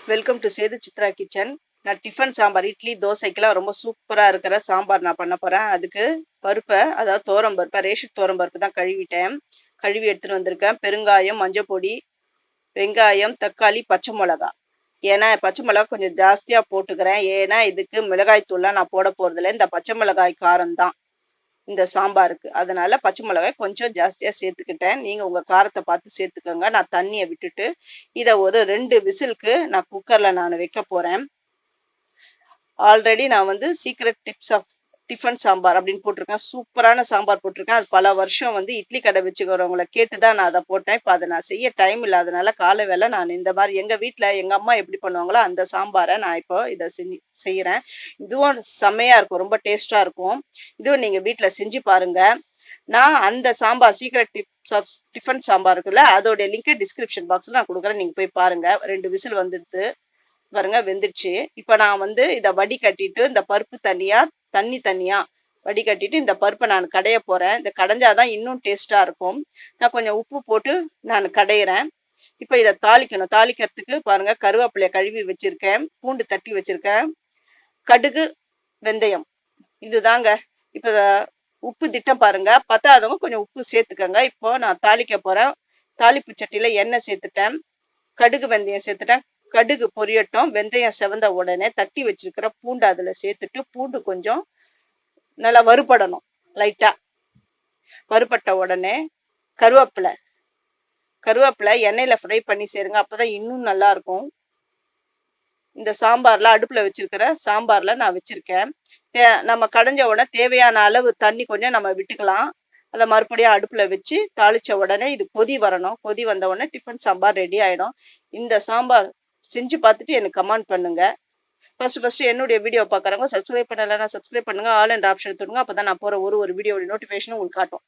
Welcome to Sethu Chithra kitchen. நான் tiffin sambar idli தோசைக்கெல்லாம் ரொம்ப சூப்பராக இருக்கிற சாம்பார் நான் பண்ண போகிறேன். அதுக்கு பருப்பை, அதாவது தோரம் பருப்பை, ரேஷன் தோரம் பருப்பு தான் கழுவிட்டேன். கழுவி எடுத்துகிட்டு வந்திருக்கேன். பெருங்காயம், மஞ்சள் பொடி, வெங்காயம், தக்காளி, பச்சை மிளகா. ஏன்னா பச்சை மிளகா கொஞ்சம் ஜாஸ்தியாக போட்டுக்கிறேன். ஏன்னா இதுக்கு மிளகாய் தூள்லாம் நான் போட போகிறதில்ல. இந்த பச்சை மிளகாய் காரம் தான் இந்த சாம்பாருக்கு. அதனால பச்சை மிளகாய் கொஞ்சம் ஜாஸ்தியாக சேர்த்துக்கிட்டேன். நீங்கள் உங்கள் காரத்தை பார்த்து சேர்த்துக்கோங்க. நான் தண்ணியை விட்டுட்டு இதை ஒரு 2 விசிலுக்கு நான் குக்கரில் நான் வைக்க போகிறேன். ஆல்ரெடி நான் வந்து secret tips of tiffin sambar அப்படின்னு போட்டிருக்கேன். சூப்பரான சாம்பார் போட்டிருக்கேன். அது பல வருஷம் வந்து இட்லி கடை வச்சுக்கிறவங்களை கேட்டு தான் நான் அதை போட்டேன். இப்போ அதை நான் செய்ய டைம் இல்லாதனால காலை வேலை நான் இந்த மாதிரி எங்கள் வீட்டில் எங்கள் அம்மா எப்படி பண்ணுவாங்களோ அந்த சாம்பாரை நான் இப்போ இதை செய்கிறேன். இதுவும் செம்மையாக இருக்கும், ரொம்ப டேஸ்ட்டாக இருக்கும். இதுவும் நீங்கள் வீட்டில் செஞ்சு பாருங்க. நான் அந்த sambar secret tips of tiffin sambar இருக்குல்ல, அதோடைய லிங்க் டிஸ்கிரிப்ஷன் பாக்ஸில் நான் கொடுக்குறேன். நீங்கள் போய் பாருங்க. 2 விசில் வந்துடுது பாருங்க, வெந்துடுச்சு. இப்போ நான் வந்து இதை வடிகட்டிட்டு இந்த பருப்பு தண்ணி தனியா வடிகட்டிட்டு இந்த பருப்பை நான் கடைய போறேன். இந்த கடைஞ்சாதான் இன்னும் டேஸ்டா இருக்கும். நான் கொஞ்சம் உப்பு போட்டு நான் கடையிறேன். இப்போ இதை தாளிக்கணும். தாளிக்கிறதுக்கு பாருங்க, கருவேப்பிலையை கழுவி வச்சிருக்கேன், பூண்டு தட்டி வச்சிருக்கேன், கடுகு, வெந்தயம், இதுதாங்க. இப்போ உப்பு திட்டம் பாருங்க, பத்தாதவங்க கொஞ்சம் உப்பு சேர்த்துக்கோங்க. இப்போ நான் தாளிக்க போறேன். தாளிப்பு சட்டியில எண்ணெய் சேர்த்துட்டேன், கடுகு வெந்தயம் சேர்த்துட்டேன். கடுகு பொரியட்டும். வெந்தயம் செவந்த உடனே தட்டி வச்சிருக்கிற பூண்டு அதுல சேர்த்துட்டு, பூண்டு கொஞ்சம் நல்லா வறுபடணும். லைட்டா வறுபட்ட உடனே கருவேப்பிலை எண்ணெயில ஃப்ரை பண்ணி சேருங்க, அப்பதான் இன்னும் நல்லா இருக்கும். இந்த சாம்பார்ல அடுப்புல வச்சிருக்கிற சாம்பார்ல நான் வச்சிருக்கேன். நம்ம கடைஞ்ச உடனே தேவையான அளவு தண்ணி கொஞ்சம் நம்ம விட்டுக்கலாம். அதை மறுபடியும் அடுப்புல வச்சு தாளிச்ச உடனே இது கொதி வரணும். கொதி வந்த உடனே டிஃபன் சாம்பார் ரெடி ஆயிடும். இந்த சாம்பார் செஞ்சு பார்த்துட்டு எனக்கு கமெண்ட் பண்ணுங்க. ஃபர்ஸ்ட் என்னுடைய வீடியோ பார்க்குறவங்க சப்ஸ்கிரைப் பண்ணலைன்னா சப்ஸ்கிரைப் பண்ணுங்க. ஆல் என்ற ஆப்ஷன் தொடுங்க. அப்பதான் நான் போற ஒரு வீடியோட நோட்டிஃபிகேஷன் உங்களுக்கு காட்டும்.